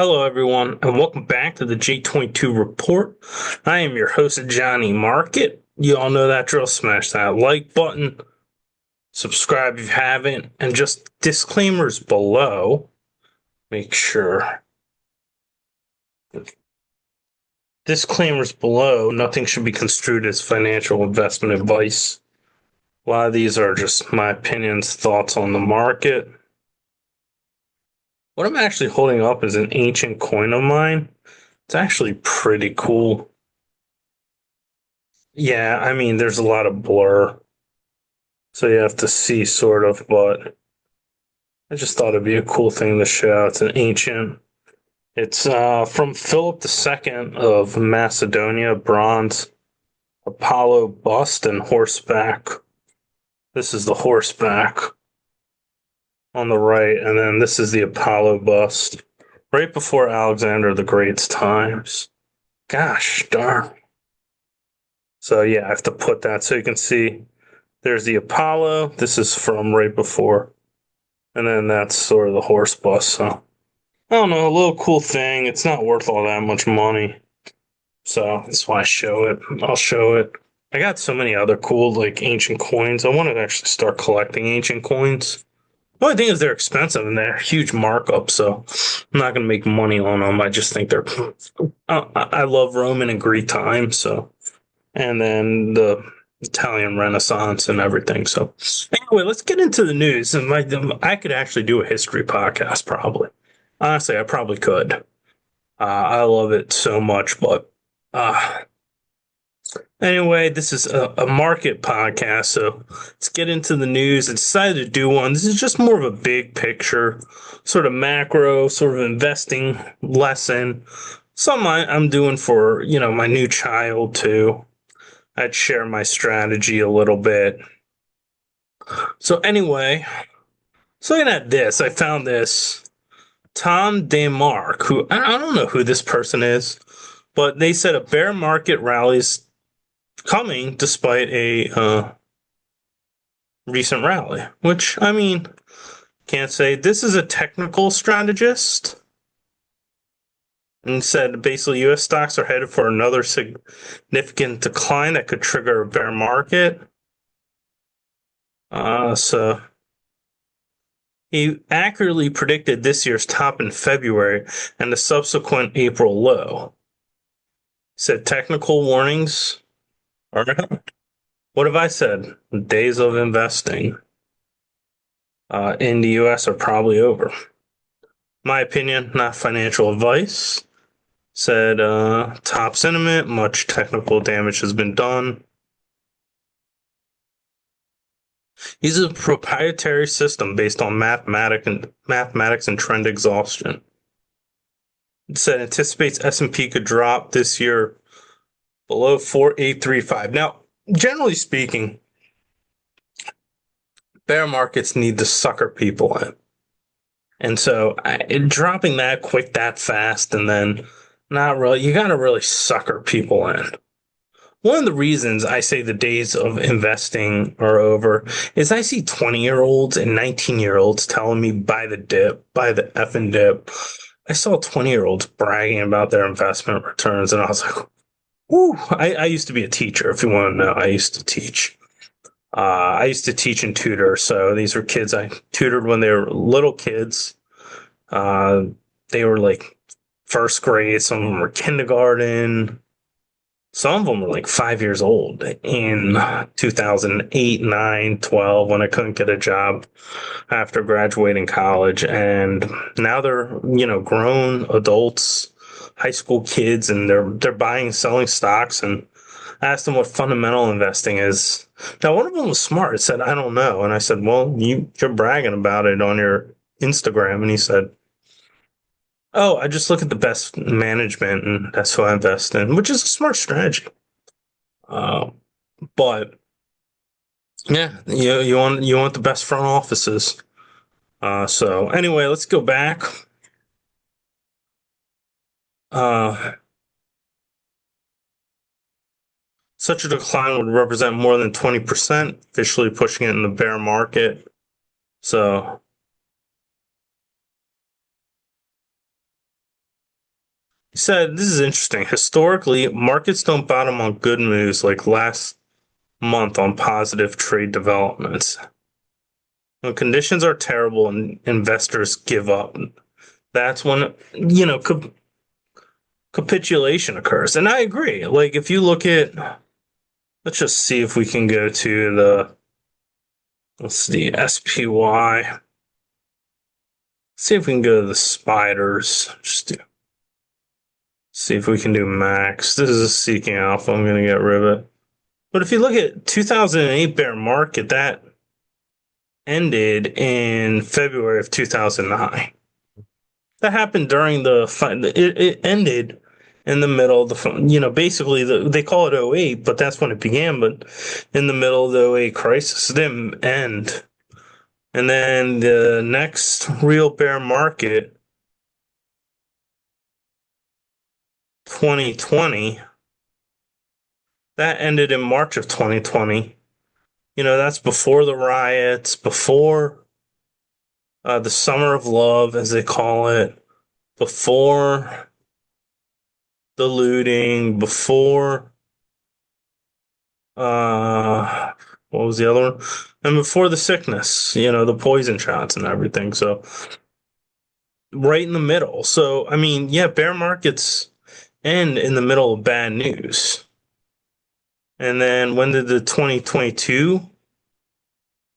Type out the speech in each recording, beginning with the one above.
Hello, everyone, and welcome back to the J22 Report. I am your host, Johnnie Market. You all know that drill. Smash that like button, subscribe if you haven't, and just disclaimers below. Make sure. Disclaimers below, nothing should be construed as financial investment advice. A lot of these are just my opinions, thoughts on the market. What I'm actually holding up is an ancient coin of mine. It's actually pretty cool. Yeah, I mean, there's a lot of blur, so you have to see sort of, but I just thought it'd be a cool thing to show. It's an ancient. It's from Philip II of Macedonia, bronze, Apollo bust and horseback. This is the horseback on the right, and then this is the Apollo bust, right before Alexander the Great's times. Gosh darn. So yeah, I have to put that so you can see. There's the Apollo. This is from right before. And then that's sort of the horse bus. So I don't know, a little cool thing. It's not worth all that much money. So that's why I show it. I'll show it. I got so many other cool like ancient coins. I want to actually start collecting ancient coins. The only thing is they're expensive and they're huge markup, so I'm not gonna make money on them. I just think they're. I love Roman and Greek times, so and then the Italian Renaissance and everything. So anyway, let's get into the news. And I could actually do a history podcast, probably. Honestly, I probably could. I love it so much, but anyway, this is a market podcast, so let's get into the news. I decided to do one. This is just more of a big picture, sort of macro, sort of investing lesson. Something I'm doing for my new child too. I'd share my strategy a little bit. So anyway, so looking at this, I found this Tom DeMark, who I don't know who this person is, but they said a bear market rally's coming despite a recent rally, which I mean, can't say. This is a technical strategist. And said basically U.S. stocks are headed for another significant decline that could trigger a bear market. So he accurately predicted this year's top in February and the subsequent April low. Said technical warnings are. What have I said? Days of investing in the U.S. are probably over. My opinion, not financial advice. Said top sentiment, much technical damage has been done. Uses a proprietary system based on mathematics and trend exhaustion. It said anticipates S&P could drop this year below 4835. Now, generally speaking, bear markets need to sucker people in. And so dropping that quick, that fast, and then not really, you got to really sucker people in. One of the reasons I say the days of investing are over is I see 20-year-olds and 19-year-olds telling me buy the dip, buy the effing dip. I saw 20-year-olds bragging about their investment returns, and I was like, ooh, I used to be a teacher, if you want to know. I used to teach. I used to teach and tutor, so these were kids I tutored when they were little kids. They were like first grade, some of them were kindergarten. Some of them were like 5 years old in 2008, 9, 12 when I couldn't get a job after graduating college. And now they're, grown adults, high school kids, and they're buying and selling stocks. And I asked them what fundamental investing is. Now, one of them was smart. It said, I don't know. And I said, well, you're bragging about it on your Instagram. And he said, oh, I just look at the best management, and that's who I invest in, which is a smart strategy. But yeah, you want the best front offices. So anyway, let's go back. Such a decline would represent more than 20%, officially pushing it in the bear market. So He said, this is interesting. Historically, markets don't bottom on good news like last month on positive trade developments. When conditions are terrible and investors give up, that's when, capitulation occurs. And I agree. Like, if you look at, let's just see if we can go to let's see, SPY. See if we can go to the spiders. See if we can do max. This is a seeking alpha. I'm going to get rid of it. But if you look at 2008 bear market, that ended in February of 2009. That happened during it ended in the middle of basically they call it '08, but that's when it began. But in the middle of the '08 crisis, it didn't end. And then the next real bear market, 2020, that ended in March of 2020. That's before the riots, before the summer of love, as they call it, before the looting, before what was the other one? And before the sickness, the poison shots and everything. So right in the middle. So I mean, yeah, bear markets end in the middle of bad news. And then when did the 2022?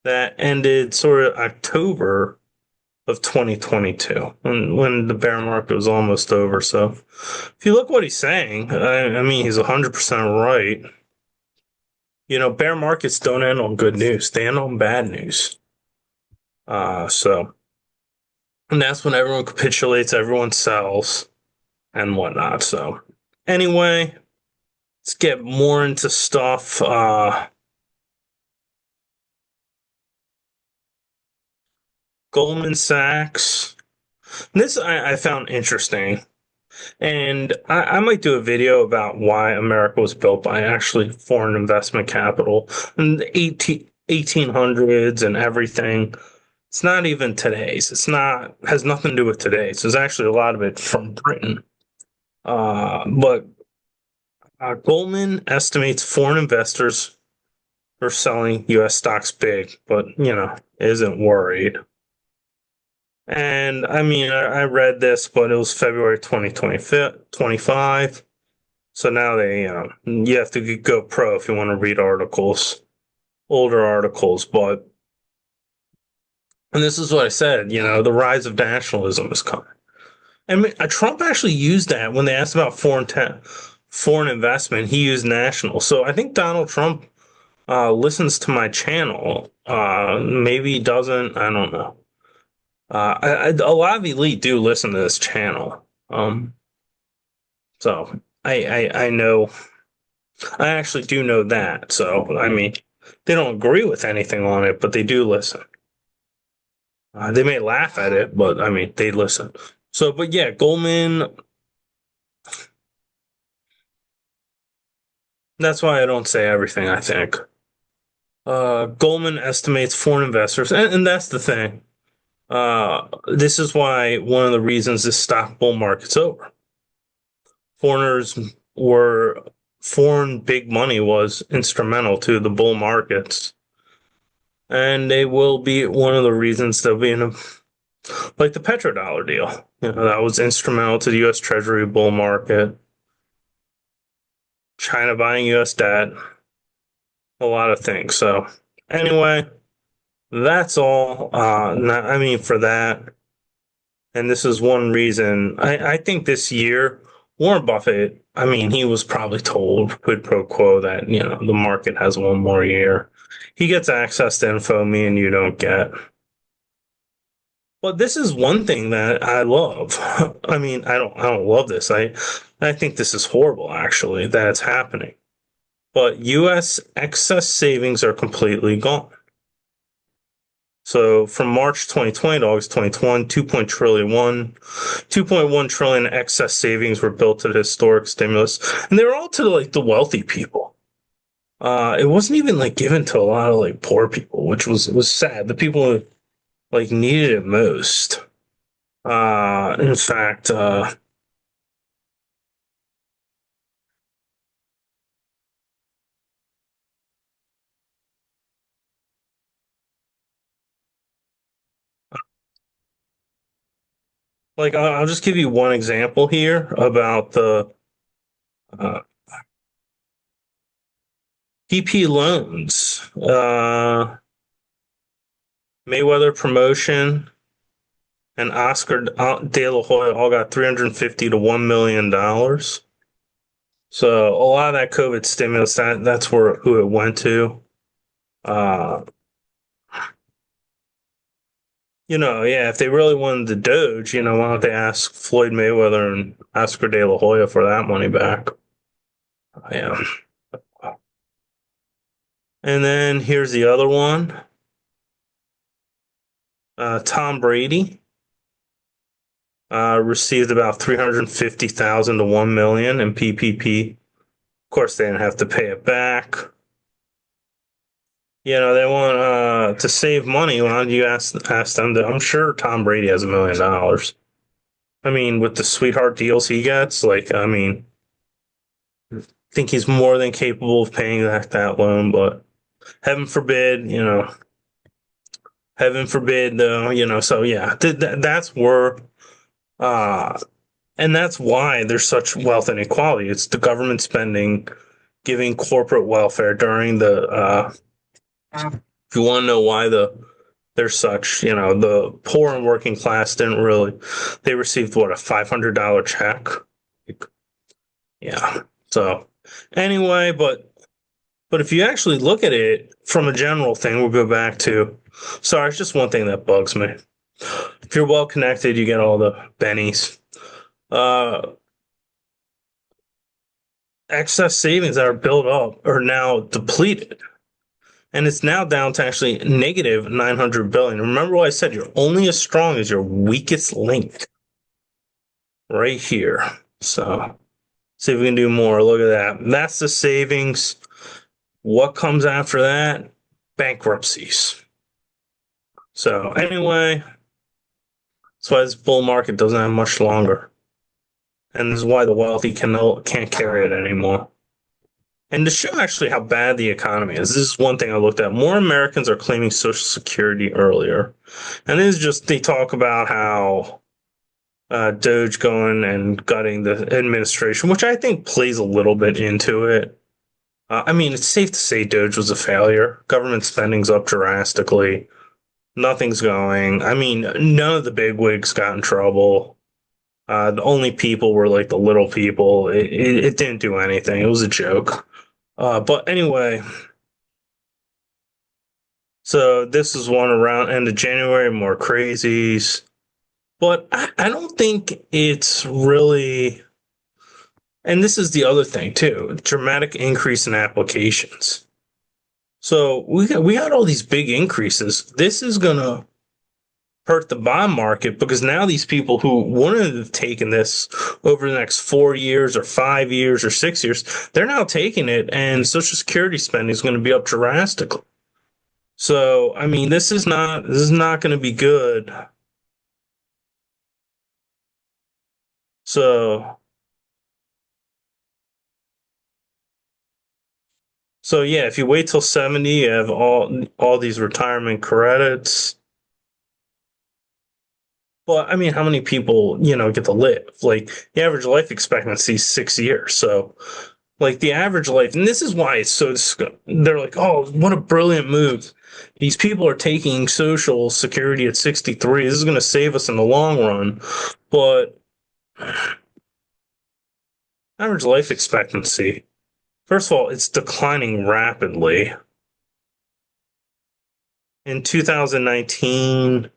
That ended sort of October of 2022, when the bear market was almost over. So if you look what he's saying, I mean, he's 100% right. Bear markets don't end on good news; they end on bad news. And that's when everyone capitulates, everyone sells, and whatnot. So anyway, let's get more into stuff. Goldman Sachs. This I found interesting. And I might do a video about why America was built by actually foreign investment capital in the 1800s and everything. It's not even today's. It's not, has nothing to do with today's. There's actually a lot of it from Britain. But Goldman estimates foreign investors are selling U.S. stocks big, but, isn't worried. And I mean, I read this, but it was February 2025. So now you have to go pro if you want to read articles, older articles. And this is what I said, the rise of nationalism is coming. I mean, Trump actually used that when they asked about foreign investment. He used national. So I think Donald Trump listens to my channel. Maybe he doesn't. I don't know. A lot of elite do listen to this channel. So I know, I actually do know that. So I mean, they don't agree with anything on it, but they do listen. They may laugh at it, but I mean, they listen. So, but yeah, Goldman. That's why I don't say everything I think. Goldman estimates foreign investors, and that's the thing. This is why one of the reasons this stock bull market's over. Foreigners were Foreign big money was instrumental to the bull markets, and they will be one of the reasons they'll be in like the petrodollar deal. That was instrumental to the U.S. Treasury bull market. China buying U.S. debt, a lot of things. So anyway, that's all. I mean, for that, and this is one reason I think this year Warren Buffett. I mean, he was probably told quid pro quo that the market has one more year. He gets access to info me and you don't get. But this is one thing that I love. I mean, I don't love this. I think this is horrible actually that it's happening. But US excess savings are completely gone. So from March 2020 to August 2021, 2.1 trillion excess savings were built to the historic stimulus, and they were all to the wealthy people. It wasn't even given to a lot of poor people, which was sad. The people who needed it most. In fact, Like, I'll just give you one example here about the uh, PP loans. Mayweather Promotion and Oscar De La Hoya all got 350 to $1 million. So a lot of that COVID stimulus, that's where who it went to. Uh, yeah, if they really wanted the Doge, why don't they ask Floyd Mayweather and Oscar De La Hoya for that money back? Yeah. And then here's the other one. Tom Brady received about 350,000 to 1 million in PPP. Of course, they didn't have to pay it back. They want to save money. Why don't you ask them to? I'm sure Tom Brady has $1 million. I mean, with the sweetheart deals he gets, like, I mean, I think he's more than capable of paying that loan. But heaven forbid, heaven forbid, though, So yeah, that's where, uh, and that's why there's such wealth inequality. It's the government spending, giving corporate welfare during the. If you want to know why there's such, the poor and working class didn't really. They received what, a $500 check. Yeah. So anyway, but if you actually look at it from a general thing, we'll go back to. Sorry, it's just one thing that bugs me. If you're well connected, you get all the bennies. Uh, Excess savings that are built up are now depleted. And it's now down to actually negative 900 billion. Remember what I said, you're only as strong as your weakest link. Right here. So see if we can do more. Look at that. That's the savings. What comes after that? Bankruptcies. So anyway, that's why this bull market doesn't have much longer. And this is why the wealthy can't carry it anymore. And to show actually how bad the economy is, this is one thing I looked at. More Americans are claiming Social Security earlier. And this is just, they talk about how Doge going and gutting the administration, which I think plays a little bit into it. I mean, it's safe to say Doge was a failure. Government spending's up drastically. Nothing's going. I mean, none of the big wigs got in trouble. The only people were like the little people. It didn't do anything. It was a joke. But anyway, so this is one around end of January, more crazies. But I don't think it's really, and this is the other thing too, dramatic increase in applications. So we got all these big increases. This is gonna hurt the bond market because now these people who wouldn't have taken this over the next 4 years or 5 years or 6 years, they're now taking it, and Social Security spending is going to be up drastically. So, I mean, this is not going to be good. So, yeah, if you wait till 70, you have all these retirement credits. Well, I mean, how many people, get to live? Like, the average life expectancy is 6 years. So, like, the average life, and this is why it's so, they're like, oh, what a brilliant move. These people are taking Social Security at 63. This is going to save us in the long run. But average life expectancy, first of all, it's declining rapidly. In 2019,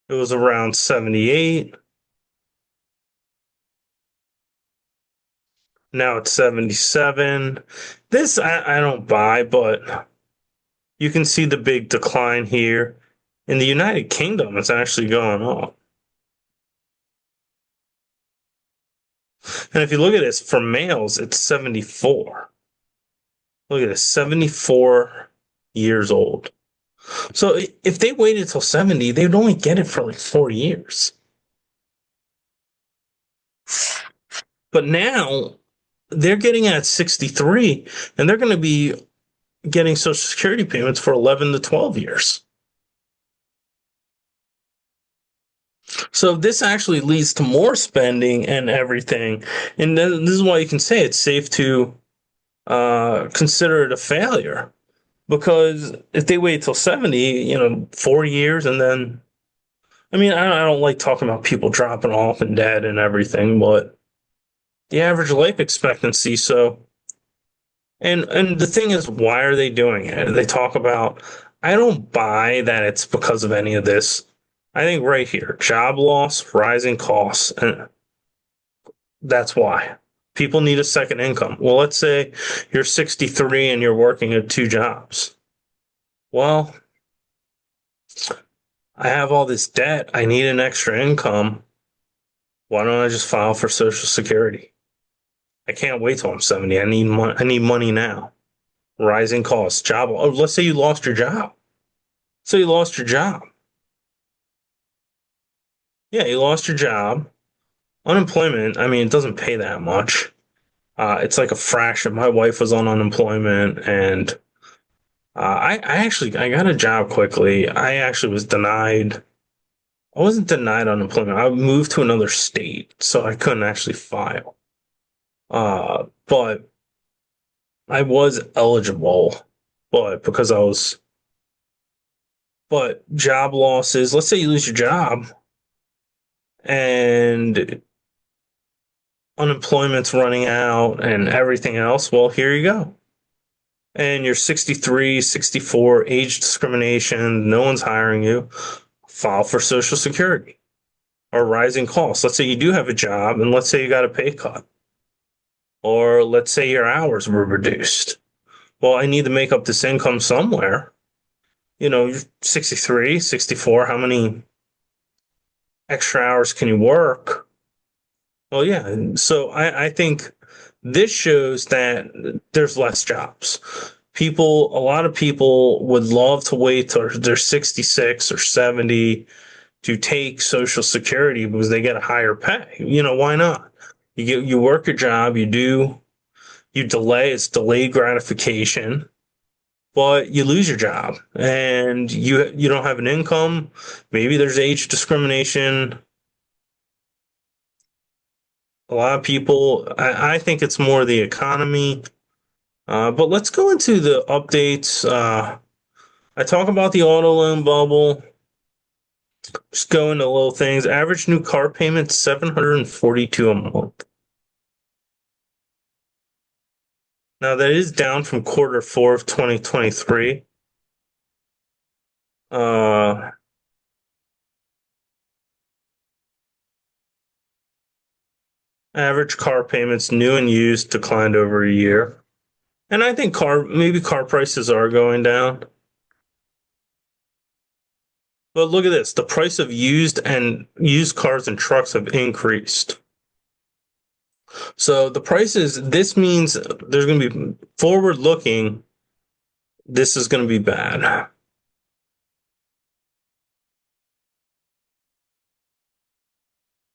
it was around 78. Now it's 77. This I don't buy, but you can see the big decline here. In the United Kingdom, it's actually going up. And if you look at this, for males, it's 74. Look at this, 74 years old. So if they waited till 70, they would only get it for like 4 years. But now they're getting at 63, and they're going to be getting Social Security payments for 11 to 12 years. So this actually leads to more spending and everything. And this is why you can say it's safe to consider it a failure. Because if they wait till 70, 4 years, and then, I don't like talking about people dropping off and dead and everything, but the average life expectancy. So, and the thing is, why are they doing it? They talk about, I don't buy that it's because of any of this. I think right here, job loss, rising costs, and that's why. People need a second income. Well, let's say you're 63 and you're working at two jobs. Well, I have all this debt. I need an extra income. Why don't I just file for Social Security? I can't wait till I'm 70. I need money. I need money now. Rising costs, job. Oh, let's say you lost your job. So you lost your job. Yeah, you lost your job. Unemployment. It doesn't pay that much. It's like a fraction. My wife was on unemployment, and I got a job quickly. I actually was denied. I wasn't denied unemployment. I moved to another state, so I couldn't actually file. But I was eligible, but because I was, but job losses. Let's say you lose your job, and unemployment's running out, and everything else. Well, here you go. And you're 63, 64, age discrimination, no one's hiring you, file for Social Security or rising costs. Let's say you do have a job, and let's say you got a pay cut, or let's say your hours were reduced. Well, I need to make up this income somewhere. You're 63, 64, how many extra hours can you work? Well, yeah. So I think this shows that there's less jobs. A lot of people would love to wait till they're 66 or 70 to take Social Security because they get a higher pay. Why not? You work a job, you delay, it's delayed gratification, but you lose your job and you don't have an income. Maybe there's age discrimination. A lot of people, I think it's more the economy. But let's go into the updates. I talk about the auto loan bubble. Just go into little things. Average new car payment, $742 a month. Now that is down from Q4 of 2023. Average car payments, new and used, declined over a year. And I think maybe car prices are going down. But look at this. The price of used cars and trucks have increased. So the prices, this means there's going to be forward looking. This is going to be bad.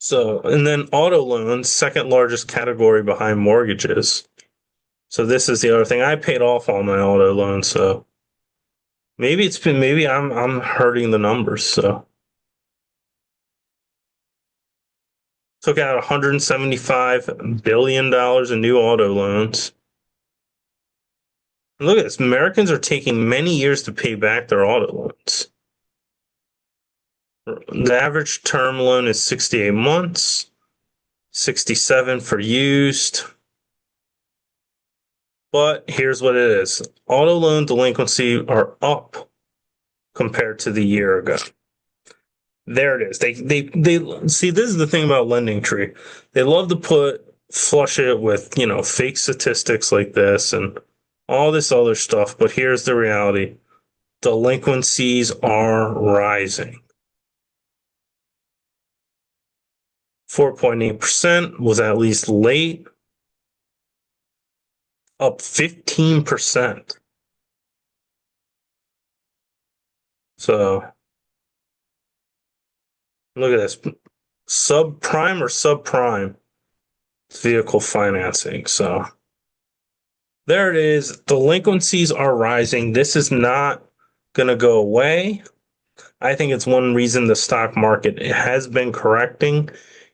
So, and then auto loans, second largest category behind mortgages. So this is the other thing. I paid off all my auto loans, so maybe I'm hurting the numbers. So took out $175 billion in new auto loans. And look at this. Americans are taking many years to pay back their auto loans. The average term loan is 68 months, 67 for used. But here's what it is. Auto loan delinquency are up compared to the year ago. There it is. They see, this is the thing about Lending Tree. They love to flush it with, fake statistics like this and all this other stuff, but here's the reality. Delinquencies are rising. 4.8% was at least late, up 15%. So look at this. Subprime or subprime vehicle financing. So there it is. Delinquencies are rising. This is not going to go away. I think it's one reason the stock market has been correcting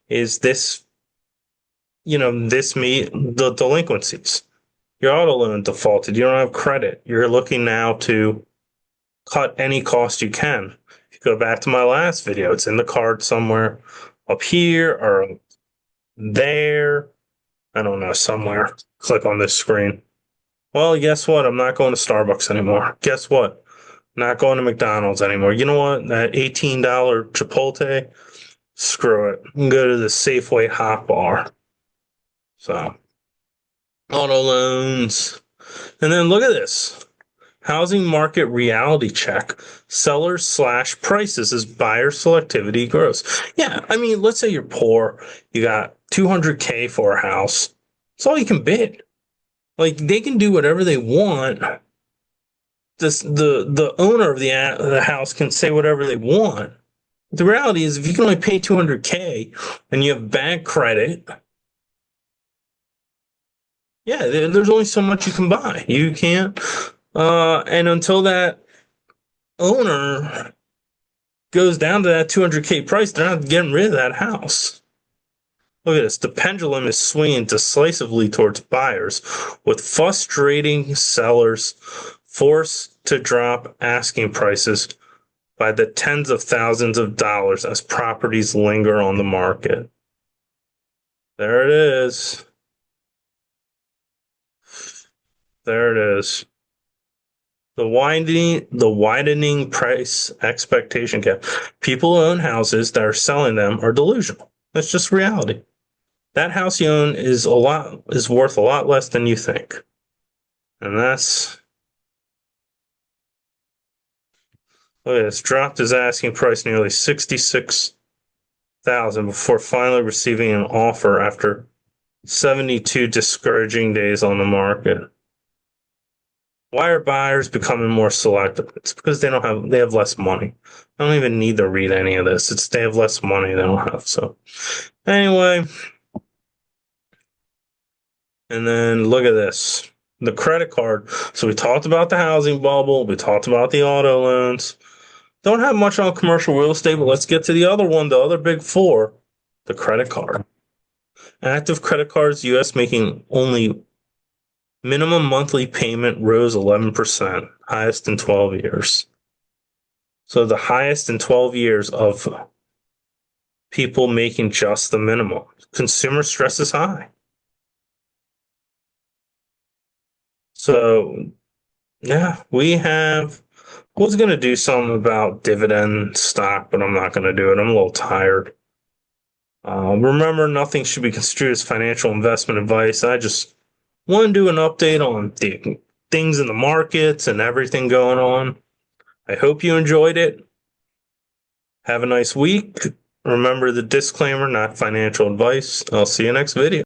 is this, the delinquencies. Your auto loan defaulted. You don't have credit. You're looking now to cut any cost you can. If you go back to my last video, it's in the card somewhere up here or there. I don't know, somewhere. Click on this screen. Well, guess what? I'm not going to Starbucks anymore. Guess what? Not going to McDonald's anymore. You know what? That $18 Chipotle, screw it. I'm go to the Safeway hot bar. So, auto loans. And then look at this. Housing market reality check. Sellers slash prices as buyer selectivity grows. Yeah, I mean, let's say you're poor. You got $200K for a house. That's all you can bid. Like, they can do whatever they want. The owner of the house can say whatever they want. The reality is, if you can only pay $200K and you have bad credit, yeah, there's only so much you can buy. You can't, and until that owner goes down to that $200K price, they're not getting rid of that house. Look at this. The pendulum is swinging decisively towards buyers, with frustrating sellers forced to drop asking prices by the tens of thousands of dollars as properties linger on the market. There it is. There it is. The widening price expectation gap. People who own houses that are selling them are delusional. That's just reality. That house you own is worth a lot less than you think. And that's, look at this, dropped his asking price nearly $66,000 before finally receiving an offer after 72 discouraging days on the market. Why are buyers becoming more selective? It's because they have less money. I don't even need to read any of this. They have less money they don't have. So anyway, and then look at this. The credit card. So we talked about the housing bubble. We talked about the auto loans. Don't have much on commercial real estate, but let's get to the other one, the other big four, the credit card. Active credit cards, U.S. making only minimum monthly payment rose 11%, highest in 12 years. So the highest in 12 years of people making just the minimum. Consumer stress is high. So, yeah, I was going to do something about dividend stock, but I'm not going to do it. I'm a little tired. Remember, nothing should be construed as financial investment advice. I just want to do an update on the things in the markets and everything going on. I hope you enjoyed it. Have a nice week. Remember the disclaimer, not financial advice. I'll see you next video.